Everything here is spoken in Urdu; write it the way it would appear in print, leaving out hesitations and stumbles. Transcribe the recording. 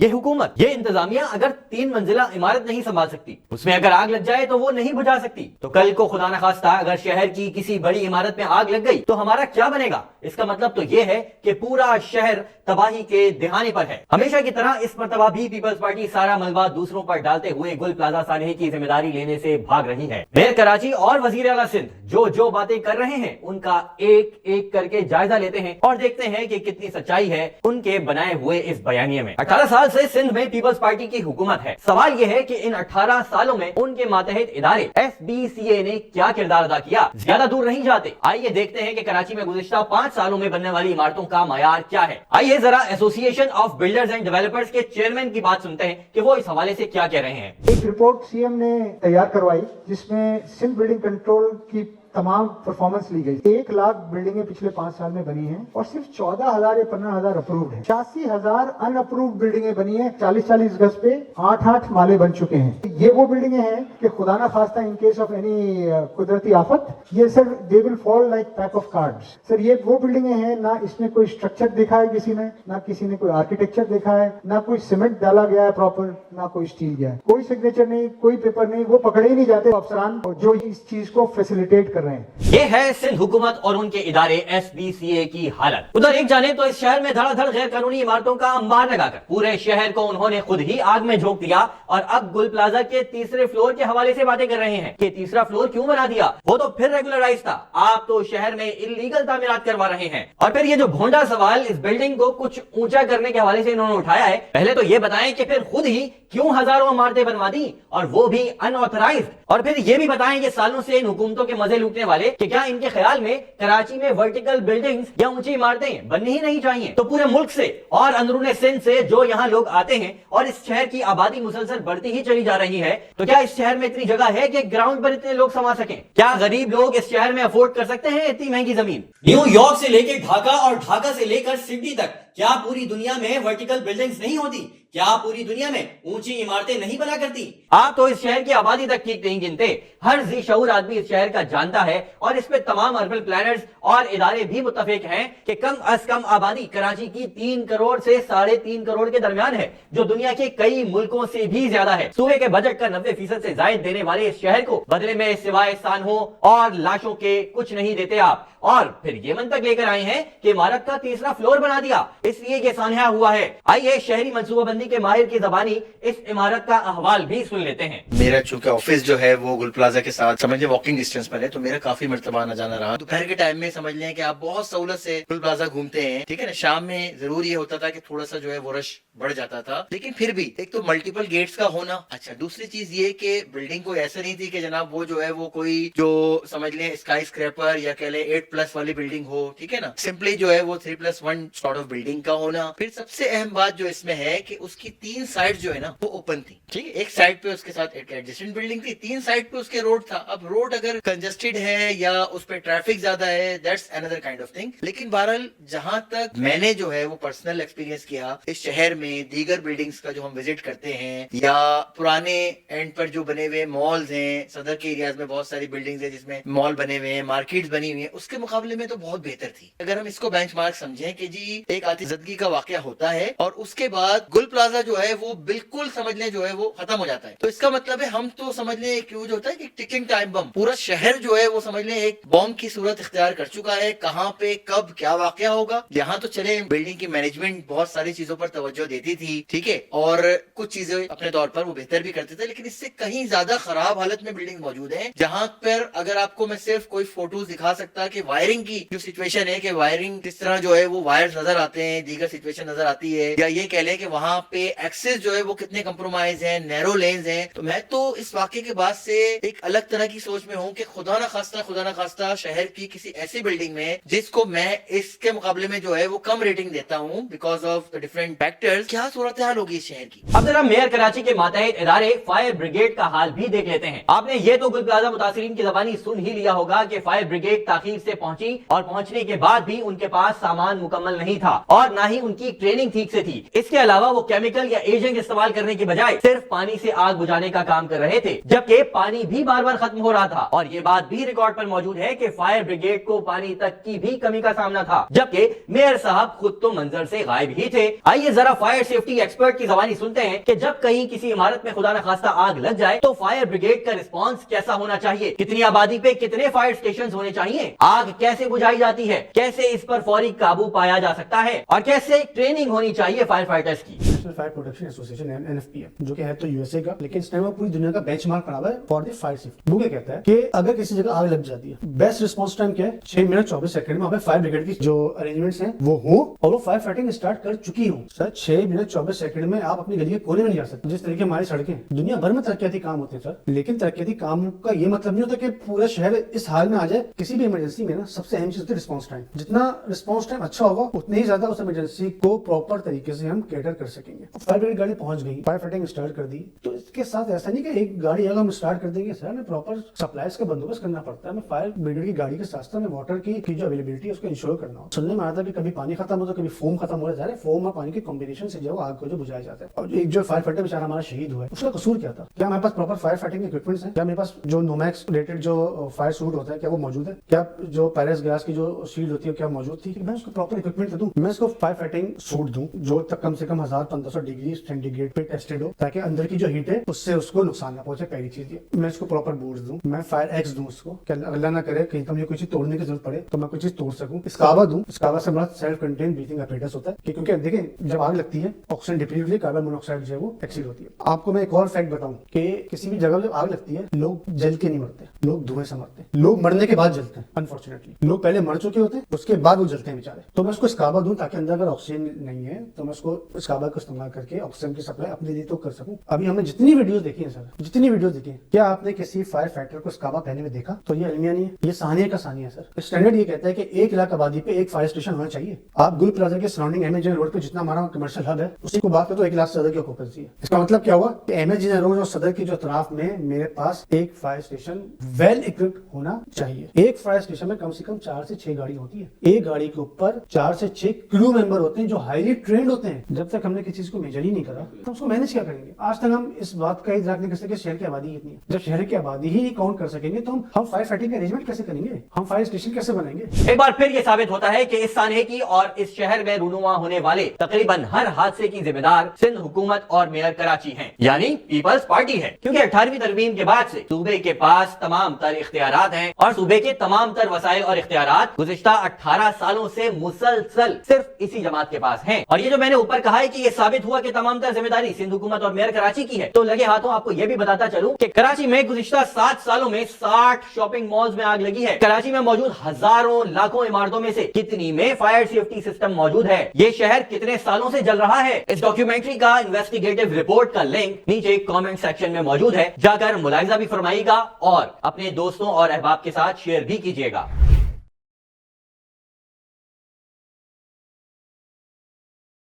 یہ حکومت، یہ انتظامیہ اگر 3 منزلہ عمارت نہیں سنبھال سکتی، اس میں اگر آگ لگ جائے تو وہ نہیں بجھا سکتی، تو کل کو خدا نخواستہ اگر شہر کی کسی بڑی عمارت میں آگ لگ گئی تو ہمارا کیا بنے گا؟ اس کا مطلب تو یہ ہے کہ پورا شہر تباہی کے دہانے پر ہے۔ ہمیشہ کی طرح اس مرتبہ بھی پیپلز پارٹی سارا ملبہ دوسروں پر ڈالتے ہوئے گل پلازہ سانحے کی ذمہ داری لینے سے بھاگ رہی ہے۔ میئر کراچی اور وزیر اعلیٰ سندھ جو باتیں کر رہے ہیں ان کا ایک ایک کر کے جائزہ لیتے ہیں اور دیکھتے ہیں کہ کتنی سچائی ہے ان کے بنائے ہوئے اس بیانیے میں۔ 18 سال سے سندھ میں پیپلز پارٹی کی حکومت ہے۔ سوال یہ ہے کہ ان 18 سالوں میں ان کے ماتحت ادارے FBCA نے کیا کردار ادا کیا؟ زیادہ دور نہیں جاتے، آئیے دیکھتے ہیں کہ کراچی میں گزشتہ 5 سالوں میں بننے والی عمارتوں کا معیار کیا ہے۔ آئیے ذرا ایسوسی ایشن آف بلڈرز اینڈ ڈیولپرز کے چیئرمین کی بات سنتے ہیں کہ وہ اس حوالے سے کیا کہہ رہے ہیں۔ ایک رپورٹ CM نے تیار کروائی جس میں سندھ بلڈنگ کنٹرول کی تمام پرفارمنس لی گئی۔ 1 لاکھ بلڈنگیں پچھلے 5 سال میں بنی ہیں اور صرف 14,000 یا 15,000 اپرووڈ ہیں۔ 86,000 ان اپرووڈ بلڈنگیں بنی ہیں، 40 گز پہ 8 مالے بن چکے ہیں۔ یہ وہ بلڈنگیں ہیں کہ خدا نہ خواستہ ان کیس آف اینی قدرتی آفت یہ سر دے ول فال لائک پیک آف کارڈز۔ سر یہ وہ بلڈنگیں ہیں، نہ اس میں کوئی اسٹرکچر دیکھا ہے کسی نے، نہ کسی نے کوئی آرکیٹیکچر دیکھا ہے، نہ کوئی سیمنٹ ڈالا گیا ہے پراپر، نہ کوئی اسٹیل گیا ہے، کوئی سگنیچر نہیں، کوئی پیپر نہیں، وہ پکڑے ہی نہیں جاتے افسران جو اس چیز کو فیسیلیٹیٹ کر رہے ہیں۔ یہ ہے سندھ حکومت اور ان کے ادارے FBCA کی حالت۔ ادھر ایک جانے تو اس شہر میں دھڑا دھڑ غیر قانونی عمارتوں کا انبار لگا کر پورے شہر کو انہوں نے خود ہی آگ میں جھونک دیا، اور اب گل پلازہ کے تیسرے فلور کے حوالے سے باتیں کر رہے ہیں کہ تیسرا فلور کیوں بنا دیا، وہ تو پھر ریگولرائز تھا، آپ تو شہر میں انلیگل تعمیرات کروا رہے ہیں۔ اور پھر یہ جو بھونڈا سوال اس بلڈنگ کو کچھ اونچا کرنے کے حوالے سے انہوں نے اٹھایا ہے، پہلے تو یہ بتائیں کہ پھر خود ہی کیوں ہزاروں عمارتیں بنوا دی اور وہ بھی ان آتھرائزڈ، اور پھر یہ بھی بتائیں کہ سالوں سے ان حکومتوں کے مزے لوٹنے والے کہ کیا ان کے خیال میں کراچی میں ورٹیکل بلڈنگز یا اونچی عمارتیں بننی ہی نہیں چاہیے؟ تو پورے ملک سے اور اندرون سندھ سے جو یہاں لوگ آتے ہیں اور اس شہر کی آبادی مسلسل بڑھتی ہی چلی جا رہی ہے، تو کیا اس شہر میں اتنی جگہ ہے کہ گراؤنڈ پر اتنے لوگ سما سکیں؟ کیا غریب لوگ اس شہر میں افورڈ کر سکتے ہیں اتنی مہنگی زمین؟ نیو یارک سے لے کے ڈھاکہ اور ڈھاکہ سے لے کر سڈنی تک کیا پوری دنیا میں ورٹیکل بلڈنگز نہیں ہوتی؟ کیا پوری دنیا میں اونچی عمارتیں نہیں بنا کرتی؟ آپ تو اس شہر کی آبادی تک ٹھیک نہیں گنتے۔ ہر ذی شعور آدمی اس شہر کا جانتا ہے، اور اس پہ تمام اربن پلانرز اور ادارے بھی متفق ہیں کہ کم از کم آبادی کراچی کی 3 کروڑ سے 3.5 کروڑ کے درمیان ہے، جو دنیا کے کئی ملکوں سے بھی زیادہ ہے۔ صوبے کے بجٹ کا 90% سے زائد دینے والے اس شہر کو بدلے میں سوائے سانحوں اور لاشوں کے کچھ نہیں دیتے آپ، اور پھر یہ منطق لے کر آئے ہیں کہ عمارت کا تیسرا فلور بنا دیا، اس لیے یہ سانحہ ہوا ہے۔ آئیے شہری منصوبہ بندی کے ماہر کی زبانی اس عمارت کا احوال بھی سن لیتے ہیں۔ میرا چونکہ آفس جو ہے وہ گل پلازہ کے ساتھ سمجھ لیں واکنگ ڈسٹینس پر ہے، تو میرا کافی مرتبہ آنا جانا رہا۔ دوپہر کے ٹائم میں سمجھ لیں کہ آپ بہت سہولت سے گل پلازہ گھومتے ہیں، ٹھیک ہے نا۔ شام میں ضرور یہ ہوتا تھا کہ تھوڑا سا جو ہے وہ رش بڑھ جاتا تھا، لیکن پھر بھی ایک تو ملٹیپل گیٹس کا ہونا، اچھا دوسری چیز یہ کہ بلڈنگ کوئی ایسا نہیں تھی کہ جناب وہ جو ہے وہ کوئی جو سمجھ لیں اسکائی اسکریپر یا کہہ لیں 8+ والی بلڈنگ ہو، ٹھیک ہے نا۔ سمپلی جو ہے وہ 3+1 سارٹ آف بلڈنگ کا ہونا۔ پھر سب سے اہم بات جو اس میں ہے کہ اس کی 3 سائڈ جو ہے نا وہ اوپن تھی، ٹھیک ہے۔ ایک سائڈ پہ اس کے ساتھ ایک ایڈجسٹنٹ بلڈنگ تھی، 3 سائڈ پہ اس کے روڈ تھا۔ اب روڈ اگر کنجسٹڈ ہے یا اس پہ ٹریفک زیادہ ہے، that's another kind of thing۔ لیکن بہرحال جہاں تک میں نے جو ہے وہ پرسنل ایکسپیرینس کیا اس شہر میں دیگر بلڈنگز کا جو ہم وزٹ کرتے ہیں، یا پرانے اینڈ پر جو بنے ہوئے مالز ہیں، صدر کے ایریاز میں بہت ساری بلڈنگز ہیں جس میں مال بنے ہوئے ہیں، مارکیٹس بنی ہوئی ہیں، اس کے مقابلے میں تو بہت بہتر تھی۔ اگر ہم اس کو بینچ مارک سمجھیں کہ جی ایک آتش زدگی کا واقعہ ہوتا ہے اور اس کے بعد گل پلازہ جو ہے وہ بالکل سمجھ لیں جو ہے وہ ختم ہو جاتا ہے، تو اس کا مطلب ہے ہم تو سمجھ لیں ایک جو ہوتا ہے کہ ٹکنگ ٹائم بم، پورا شہر جو ہے وہ سمجھ لیں ایک بم کی صورت اختیار کر چکا ہے۔ کہاں پہ کب کیا واقعہ ہوگا، یہاں تو چلے بلڈنگ کی مینجمنٹ بہت ساری چیزوں پر توجہ دیتی تھی، ٹھیک ہے، اور کچھ چیزیں اپنے طور پر وہ بہتر بھی کرتے تھے، لیکن اس سے کہیں زیادہ خراب حالت میں بلڈنگ موجود ہیں، جہاں پر اگر آپ کو میں صرف کوئی فوٹوز دکھا سکتا کہ وائرنگ کی جو سچویشن ہے، کہ وائرنگ کس طرح جو ہے وہ وائرز نظر آتے ہیں، دیگر سچویشن نظر آتی ہے، یا یہ کہہ لیں کہ وہاں پہ ایکسس جو ہے وہ کتنے کمپرومائز ہیں، نیرو لینز ہیں۔ تو میں تو اس واقعے کے بعد سے ایک الگ طرح کی سوچ میں ہوں کہ خدا نہ خواستہ شہر کی کسی ایسی بلڈنگ میں جس کو میں اس کے مقابلے میں جو ہے وہ کم ریٹنگ دیتا ہوں because of the different factors, کیا صورتحال ہوگی اس شہر کی۔ اب ذرا میئر کراچی کے ماتحت ادارے فائر بریگیڈ کا حال بھی دیکھ لیتے ہیں۔ آپ نے یہ تو گل پلازہ متاثرین کی زبانی سن ہی لیا ہوگا کہ فائر بریگیڈ تاخیر سے پہنچی، اور پہنچنے کے بعد بھی ان کے پاس سامان مکمل نہیں تھا، اور نہ ہی ان کی ٹریننگ ٹھیک سے تھی۔ اس کے علاوہ وہ کیمیکل یا ایجنٹ استعمال کرنے کے بجائے صرف پانی سے آگ بجھانے کا کام کر رہے تھے، جبکہ پانی بھی بار بار ختم ہو رہا تھا، اور یہ بات بھی ریکارڈ پر موجود ہے کہ فائر بریگیڈ کو پانی تک کی بھی کمی کا سامنا تھا، جبکہ میئر صاحب خود تو منظر سے غائب ہی تھے۔ آئیے ذرا فائر فائر سیفٹی ایکسپرٹ کی زبانی سنتے ہیں کہ جب کہیں کسی عمارت میں خدا نخواستہ آگ لگ جائے تو فائر بریگیڈ کا رسپانس کیسا ہونا چاہیے, کتنی آبادی پہ کتنے فائر اسٹیشن ہونے چاہیے, آگ کیسے بجھائی جاتی ہے, کیسے اس پر فوری قابو پایا جا سکتا ہے, اور کیسے ٹریننگ ہونی چاہیے فائر فائٹرز کی. نیشنل فائر پروٹیکشن ایسوسی ایشن NFPA جو کہ ہے تو USA کا, لیکن اس ٹائم پوری دنیا کا بینچ مارک بنا ہوا ہے فار دی فائر سیفٹی. وہ کیا کہتا ہے کہ اگر کسی جگہ آگ لگ جاتی ہے, بیسٹ رسپانس ٹائم کیا ہے, 6 منٹ 24 سیکنڈ میں فائر بریگیڈ کی جو ارینجمنٹس ہیں وہ ہوں اور وہ فائر فائٹنگ اسٹارٹ کر چکی ہوں. سر 6 منٹ 24 سیکنڈ میں آپ اپنی گلی کے کونے میں نہیں جا سکتے. جس طریقے ہماری سڑکیں دنیا بھر میں ترقیاتی کام ہوتے ہیں سر, لیکن ترقیاتی کام کا یہ مطلب نہیں ہوتا کہ پورا شہر اس حال میں آ جائے. کسی بھی ایمرجنسی میں نا سب سے اہم چیز ہوتی ہے رسپانس ٹائم. جتنا رسپانس ٹائم اچھا ہوگا اتنے ہی زیادہ اس ایمرجنسی کو پراپر طریقے سے ہم کیٹر کر سکیں گے. فائر بریگیڈ گاڑی پہنچ گئی, فائر فائٹنگ اسٹارٹ کر دی, تو اس کے ساتھ ایسا نہیں کہ ایک گاڑی اگر ہم اسٹارٹ کر دیں گے سر, ہمیں پراپر سپلائز کا بندوبست کرنا پڑتا ہے. ہمیں فائر بریگیڈ کی گاڑی کے ساتھ ساتھ واٹر کی جو اویلیبلٹی ہے اس کو انشور کرنا ہو. سننے میں آتا ہے کہ کبھی پانی ختم ہو تو کبھی فوم ختم ہو جاتا ہے. فوم اور پانی کے کمبینیشن سے جو آگ کو جو بجھایا جاتا ہے. اور ایک جو فائر فائٹر بیچارہ ہمارا شہید ہوا ہے, اس کا قصور کیا تھا؟ کیا ہمارے پاس پراپر فائر فائٹنگ اکوپمنٹس ہیں؟ کیا میرے پاس جو نومیکس ریلیٹڈ جو فائر سوٹ ہوتا ہے کیا وہ موجود ہے؟ کیا جو پیرس گلاس کی جو شیلڈ ہوتی ہے کیا موجود تھی؟ میں اس کو پراپر اکوپمنٹ دوں, میں اس کو فائر فائٹنگ سوٹ دوں جو تک کم سے کم 1500 ڈگری سینٹی پہ ٹیسٹڈ ہو, تاکہ اندر کی جو ہیٹ ہے اس سے اس کو نقصان نہ پہنچے. پہلی چیز یہ, میں اس کو پراپر بوٹس دوں, میں فائر ایکس دوں اس کو کہ اللہ نہ کرے کہیں مجھے کوئی چیز توڑنے کی ضرورت پڑے تو میں کوئی چیز توڑ سکوں. اسکابا دوں, اسکابا سے مراد سیلف کنٹین بریتھنگ apparatus ہوتا ہے, کیونکہ دیکھیں جب آگ لگتی ہے آکسیجن ڈپلیٹلی کاربن مونوکسائڈ جو ہے وہ ایکسیڈ ہوتی ہے. آپ کو میں ایک اور فیکٹ بتاؤں کہ کسی بھی جگہ جب آگ لگتی ہے لوگ جل کے نہیں مرتے, لوگ دھوئیں سے مرتے ہیں. لوگ مرنے کے بعد جلتے ہیں انفارچونیٹلی. لوگ پہلے مر چکے ہوتے ہیں اس کے بعد وہ جلتے ہیں بیچارے. تو میں اس کو اسکابا دوں تاکہ اندر اگر آکسیجن نہیں ہے تو میں اس کو اسکابا کا استعمال کر کے آکسیجن کی سپلائی اپنے لیے تو کر سکوں. ابھی ہم نے جتنی ویڈیوز دیکھی ہیں سر, جتنی ویڈیوز دیکھی ہیں, کیا آپ نے کسی فائر فائٹر کو اسکابا پہنے میں دیکھا؟ تو یہ المیہ نہیں ہے, یہ ثانیہ کا ثانیہ ہے سر. اسٹینڈرڈ یہ کہتا ہے کہ 1 لاکھ آبادی پہ ایک فائر اسٹیشن ہونا چاہیے. آپ گل پلازا کے سراؤنڈنگ ایم ایچ روڈ پہ جتنا ہمارا کمرشل ہب ہے اسی کو بات کرو تو 1 لاکھ سے زیادہ کی آکوپنسی ہے. اس کا مطلب کیا ہوا کہ ایم ایچ روڈ اور صدر کی جو اطراف میں میرے پاس ایک فائر اسٹیشن ویل اکوپڈ ہونا چاہیے. ایک فائر اسٹیشن میں کم سے کم 4 سے 6 گاڑی ہوتی ہے. ایک گاڑی کے اوپر 4 سے 6 کرو ممبر ہوتے ہیں جو ہائیلی ٹرینڈ ہوتے ہیں. جب تک ہم نے کسی چیز کو میجر ہی نہیں کرا تو اس کو مینج کیا کریں گے؟ آج تک ہم اس بات کا ادراک نہیں کر سکے شہر کی آبادی کتنی ہے. جب شہر کی آبادی ہی نہیں کاؤنٹ کر سکیں گے تو ہم فائر فائٹنگ کا ارینجمنٹ کیسے کریں گے؟ ہم فائر اسٹیشن کیسے بنائیں گے؟ ایک بار پھر یہ ثابت ہوتا ہے کہ اس سانحے کی اور اس شہر میں رونما ہونے والے تقریباً ہر حادثے کی ذمہ دار سندھ حکومت اور میئر کراچی ہیں, یعنی پیپلز پارٹی ہے. کیونکہ 18ویں ترمیم کے بعد سے صوبے کے پاس تمام تر اختیارات ہیں اور صوبے کے تمام تر وسائل اور اختیارات گزشتہ 18 سالوں سے مسلسل صرف اسی جماعت کے پاس ہیں. اور یہ جو میں نے اوپر کہا ہے کہ یہ ثابت ہوا کہ تمام تر ذمہ داری سندھ حکومت اور میئر کراچی کی ہے, تو لگے ہاتھوں آپ کو یہ بھی بتاتا چلوں کہ کراچی میں گزشتہ 7 سالوں میں 60 شاپنگ مالز میں آگ لگی ہے. کراچی میں موجود ہزاروں لاکھوں عمارتوں میں سے کتنی میں فائر سیفٹی سسٹم موجود ہے؟ یہ شہر کتنے سالوں سے جل رہا ہے؟ اس ڈاکیومنٹری کا انویسٹیگیٹو رپورٹ کا لنک نیچے کامنٹ سیکشن میں موجود ہے, جا کر ملاحظہ بھی فرمائیے گا اور اپنے دوستوں اور احباب کے ساتھ شیئر بھی کیجیے گا.